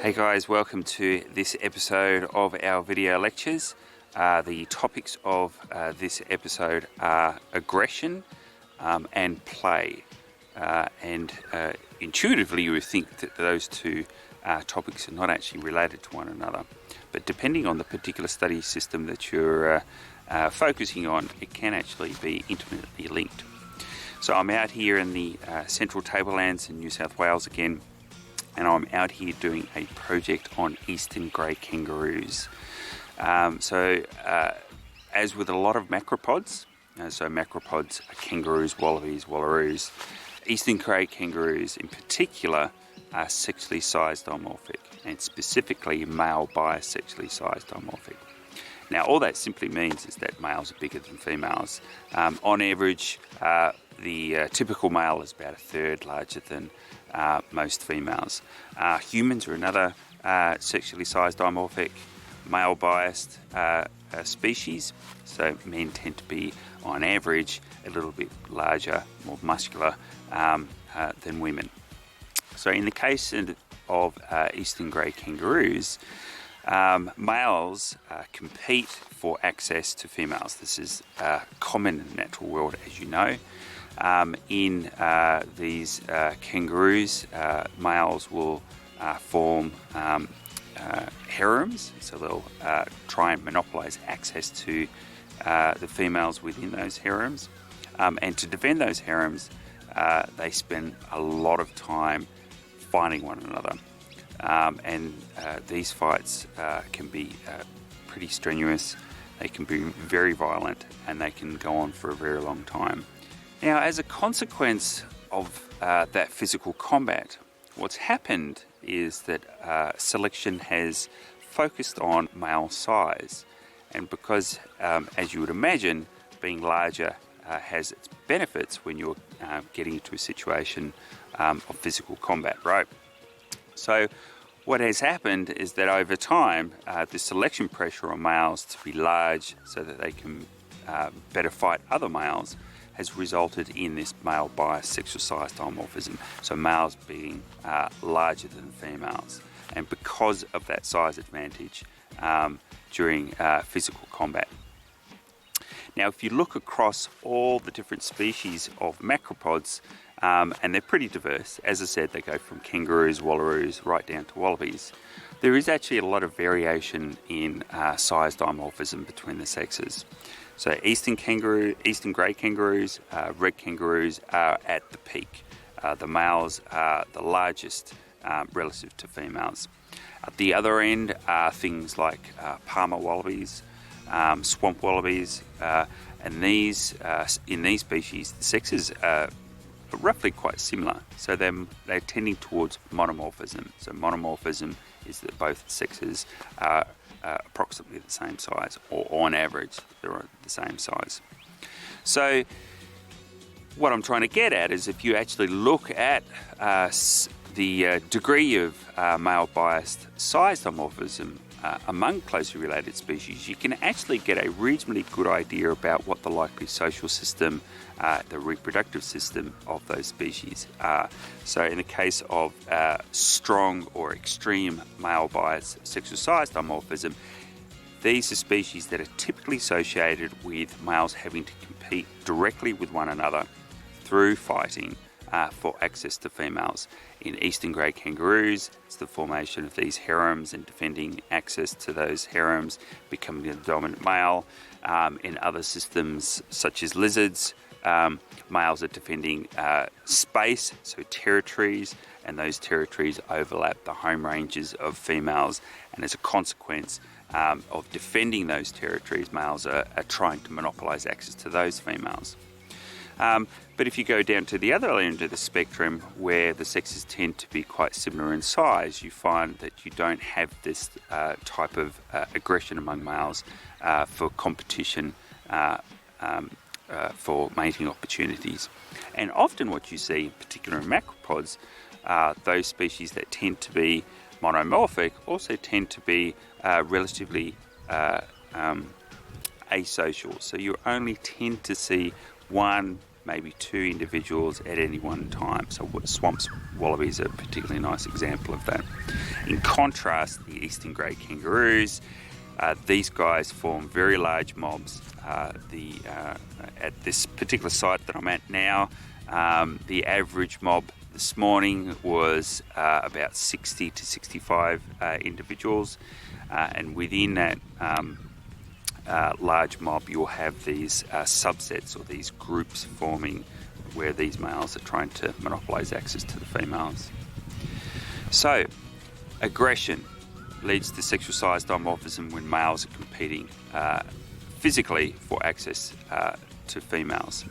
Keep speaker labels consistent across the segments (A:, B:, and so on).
A: Hey guys, welcome to this episode of our video lectures. The topics of this episode are aggression and play. Intuitively you would think that those two topics are not actually related to one another. But depending on the particular study system that you're focusing on, it can actually be intimately linked. So I'm out here in the central tablelands in New South Wales again, and I'm out here doing a project on eastern grey kangaroos. As with a lot of macropods, so macropods are kangaroos, wallabies, wallaroos, eastern grey kangaroos in particular are sexually sized dimorphic, and specifically male bisexually sized dimorphic. Now all that simply means is that males are bigger than females. On average, the typical male is about a third larger than most females. Humans are another sexually sized dimorphic, male biased species, so men tend to be on average a little bit larger, more muscular than women. So in the case of eastern grey kangaroos, males compete for access to females. This is common in the natural world, as you know. In these kangaroos, males will form harems, so they'll try and monopolize access to the females within those harems. And to defend those harems, they spend a lot of time fighting one another. These fights can be pretty strenuous, they can be very violent, and they can go on for a very long time. Now, as a consequence of that physical combat, what's happened is that selection has focused on male size. And because, as you would imagine, being larger has its benefits when you're getting into a situation of physical combat, right? So what has happened is that over time, the selection pressure on males to be large so that they can better fight other males has resulted in this male biased sexual size dimorphism, so males being larger than females. And because of that size advantage during physical combat. Now, if you look across all the different species of macropods, and they're pretty diverse, as I said, they go from kangaroos, wallaroos, right down to wallabies. There is actually a lot of variation in size dimorphism between the sexes. So eastern grey kangaroos, red kangaroos are at the peak. The males are the largest relative to females. At the other end are things like Palmer wallabies, swamp wallabies, and these in these species the sexes are roughly quite similar. So they're tending towards monomorphism. So monomorphism is that both sexes are approximately the same size, or on average they're the same size. So what I'm trying to get at is if you actually look at the degree of male biased size dimorphism among closely related species, you can actually get a reasonably good idea about what the likely social system, the reproductive system of those species are. So in the case of strong or extreme male bias sexual size dimorphism, these are species that are typically associated with males having to compete directly with one another through fighting for access to females. In eastern grey kangaroos, it's the formation of these harems and defending access to those harems, becoming the dominant male. In other systems, such as lizards, males are defending space, so territories, and those territories overlap the home ranges of females, and as a consequence of defending those territories, males are trying to monopolise access to those females. But if you go down to the other end of the spectrum, where the sexes tend to be quite similar in size, you find that you don't have this type of aggression among males for competition for mating opportunities. And often what you see, in particular in macropods, those species that tend to be monomorphic also tend to be relatively asocial. So you only tend to see one maybe 2 individuals at any one time. So swamp wallabies are a particularly nice example of that. In contrast, the eastern grey kangaroos, these guys form very large mobs. At this particular site that I'm at now, the average mob this morning was about 60 to 65 individuals, and within that large mob you'll have these subsets or these groups forming where these males are trying to monopolise access to the females. So aggression leads to sexual-sized dimorphism when males are competing physically for access to females.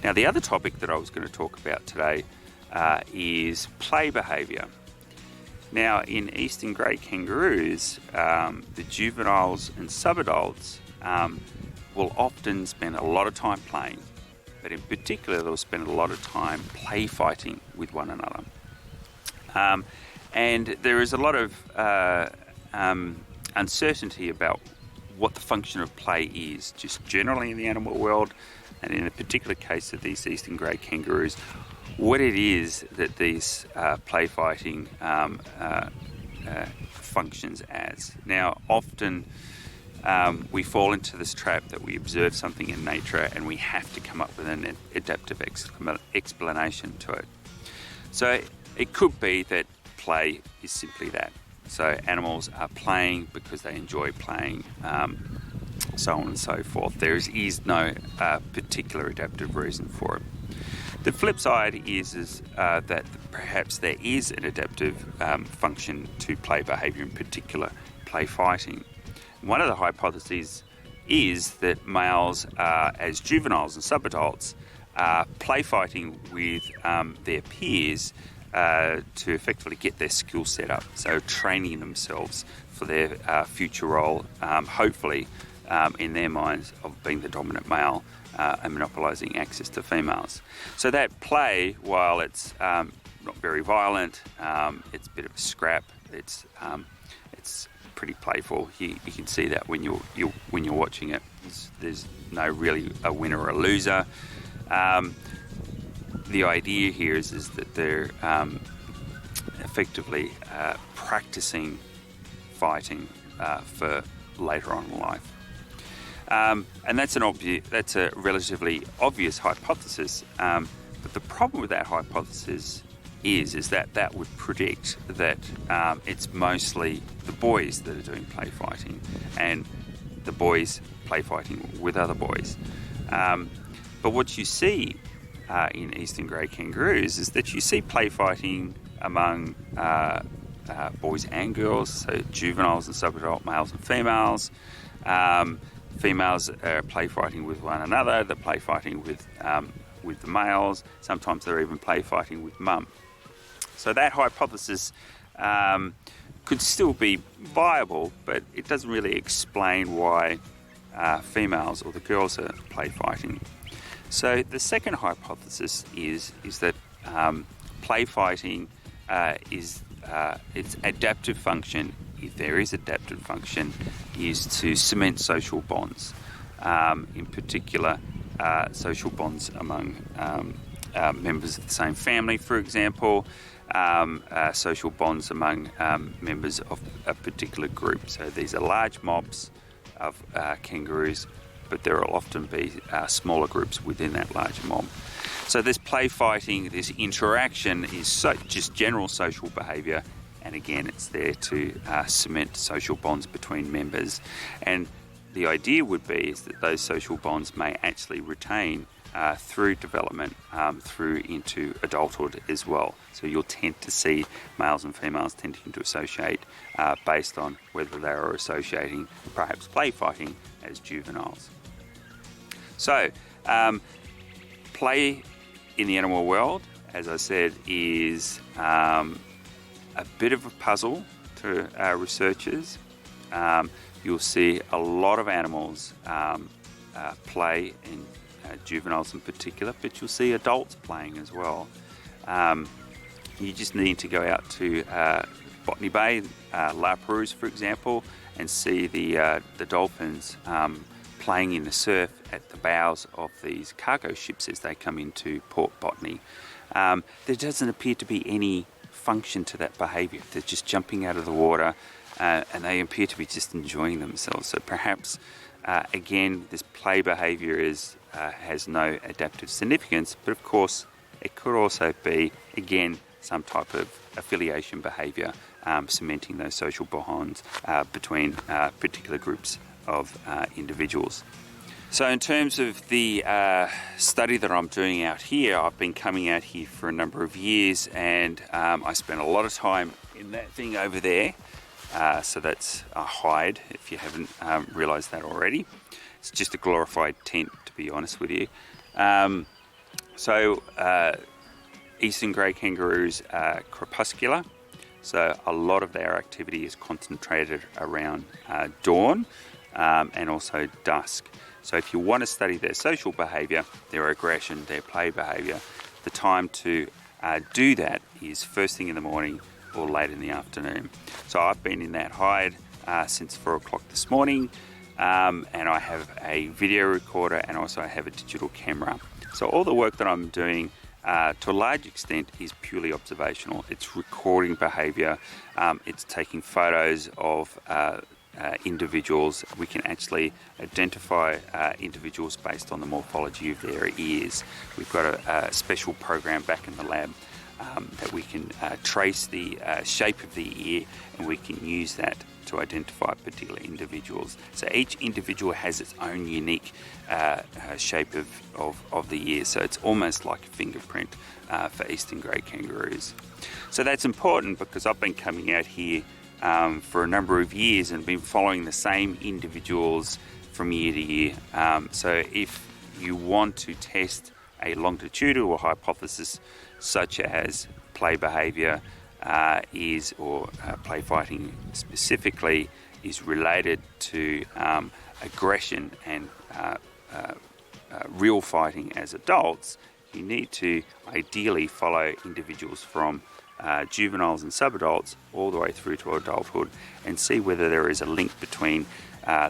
A: Now, the other topic that I was going to talk about today is play behaviour. Now, in eastern grey kangaroos, the juveniles and subadults will often spend a lot of time playing, but in particular they'll spend a lot of time play fighting with one another. And there is a lot of uncertainty about what the function of play is, just generally in the animal world, and in a particular case of these eastern grey kangaroos, what it is that these play fighting functions as. Now, often we fall into this trap that we observe something in nature and we have to come up with an adaptive explanation to it. So it could be that play is simply that. So animals are playing because they enjoy playing, so on and so forth. There is no particular adaptive reason for it. The flip side is that perhaps there is an adaptive function to play behaviour, in particular play fighting. One of the hypotheses is that males, as juveniles and subadults, are play fighting with their peers to effectively get their skill set up, so training themselves for their future role, hopefully in their minds, of being the dominant male and monopolising access to females. So that play, while it's not very violent, it's a bit of a scrap, it's pretty playful. You can see that when you're watching it. There's no really a winner or a loser. The idea here is that they're effectively practicing fighting for later on in life. And that's a relatively obvious hypothesis. But the problem with that hypothesis is that would predict that it's mostly the boys that are doing play fighting, and the boys play fighting with other boys. But what you see in eastern grey kangaroos is that you see play fighting among boys and girls, so juveniles and subadult males and females. Females are play fighting with one another. They're play fighting with the males. Sometimes they're even play fighting with mum. So that hypothesis could still be viable, but it doesn't really explain why females or the girls are play fighting. So the second hypothesis is that play fighting is its adaptive function, if there is adaptive function, is to cement social bonds. In particular, social bonds among members of the same family, for example, social bonds among members of a particular group. So these are large mobs of kangaroos, but there will often be smaller groups within that larger mob. So this play fighting, this interaction is just general social behaviour, and again it's there to cement social bonds between members. And the idea would be is that those social bonds may actually retain through development, through into adulthood as well. So you'll tend to see males and females tending to associate based on whether they are associating perhaps play fighting as juveniles. So play in the animal world, as I said, is a bit of a puzzle to researchers. You'll see a lot of animals play, in juveniles in particular, but you'll see adults playing as well. You just need to go out to Botany Bay, La Perouse, for example, and see the dolphins playing in the surf at the bows of these cargo ships as they come into Port Botany. There doesn't appear to be any function to that behaviour. They're just jumping out of the water and they appear to be just enjoying themselves. So perhaps, again, this play behaviour has no adaptive significance, but of course it could also be, again, some type of affiliation behaviour, cementing those social bonds between particular groups of individuals. So in terms of the study that I'm doing out here, I've been coming out here for a number of years, and I spent a lot of time in that thing over there. So that's a hide, if you haven't realised that already. It's just a glorified tent, to be honest with you. Eastern grey kangaroos are crepuscular, so a lot of their activity is concentrated around dawn and also dusk. So if you want to study their social behaviour, their aggression, their play behaviour, the time to do that is first thing in the morning or late in the afternoon. So I've been in that hide since 4 o'clock this morning, and I have a video recorder and also I have a digital camera. So all the work that I'm doing to a large extent is purely observational. It's recording behaviour, it's taking photos of individuals. We can actually identify individuals based on the morphology of their ears. We've got a special program back in the lab that we can trace the shape of the ear, and we can use that to identify particular individuals. So each individual has its own unique shape of the ear, so it's almost like a fingerprint for Eastern grey kangaroos. So that's important because I've been coming out here for a number of years and been following the same individuals from year to year. So if you want to test a longitudinal hypothesis such as play behaviour play fighting specifically is related to aggression and real fighting as adults, you need to ideally follow individuals from juveniles and subadults all the way through to adulthood and see whether there is a link between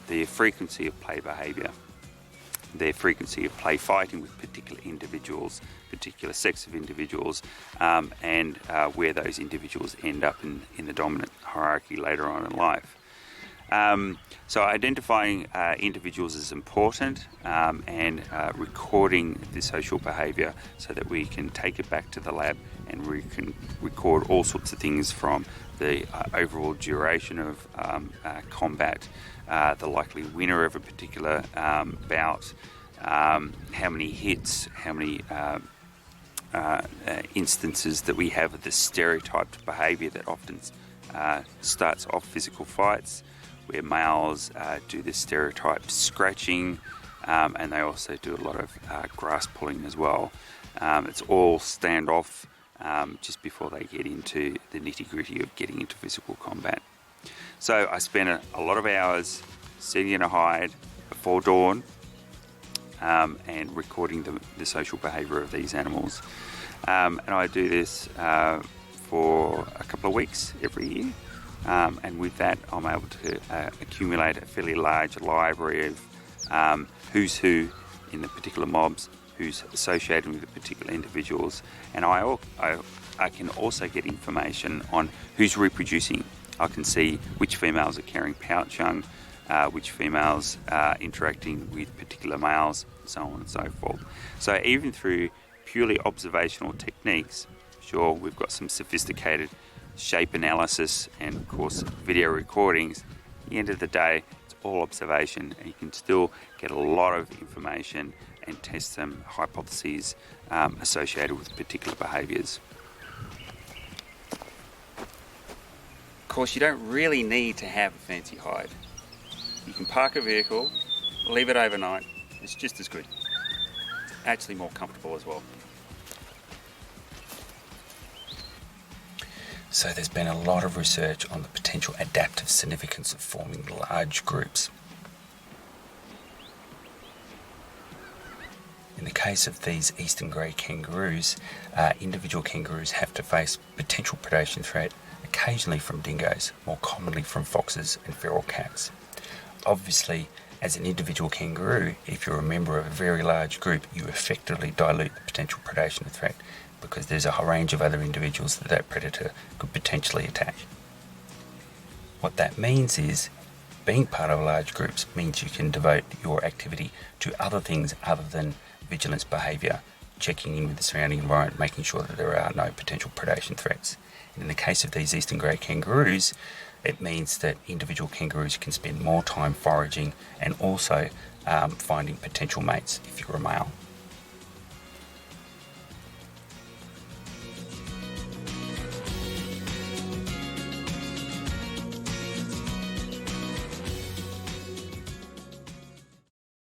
A: their frequency of play behaviour, their frequency of play fighting with particular individuals, particular sex of individuals, and where those individuals end up in the dominant hierarchy later on in life. So identifying individuals is important, and recording the social behaviour so that we can take it back to the lab and we can record all sorts of things from the overall duration of combat, the likely winner of a particular bout, how many hits, how many instances that we have of the stereotyped behaviour that often starts off physical fights, where males do the stereotyped scratching, and they also do a lot of grass pulling as well. It's all standoff just before they get into the nitty-gritty of getting into physical combat. So I spent a lot of hours sitting in a hide before dawn and recording the social behaviour of these animals. And I do this for a couple of weeks every year. And with that, I'm able to accumulate a fairly large library of who's who in the particular mobs, who's associated with the particular individuals, and I can also get information on who's reproducing. I can see which females are carrying pouch young, which females are interacting with particular males, so on and so forth. So even through purely observational techniques, sure, we've got some sophisticated shape analysis and of course video recordings. At the end of the day, it's all observation, and you can still get a lot of information and test some hypotheses associated with particular behaviours. Of course, you don't really need to have a fancy hide. You can park a vehicle, leave it overnight, it's just as good. It's actually more comfortable as well. So there's been a lot of research on the potential adaptive significance of forming large groups. In the case of these eastern grey kangaroos, individual kangaroos have to face potential predation threat occasionally from dingoes, more commonly from foxes and feral cats. Obviously, As an individual kangaroo, if you're a member of a very large group, you effectively dilute the potential predation threat because there's a whole range of other individuals that that predator could potentially attack. What that means is being part of large groups means you can devote your activity to other things other than vigilance behaviour, checking in with the surrounding environment, making sure that there are no potential predation threats. And in the case of these eastern grey kangaroos, it means that individual kangaroos can spend more time foraging and also finding potential mates if you're a male.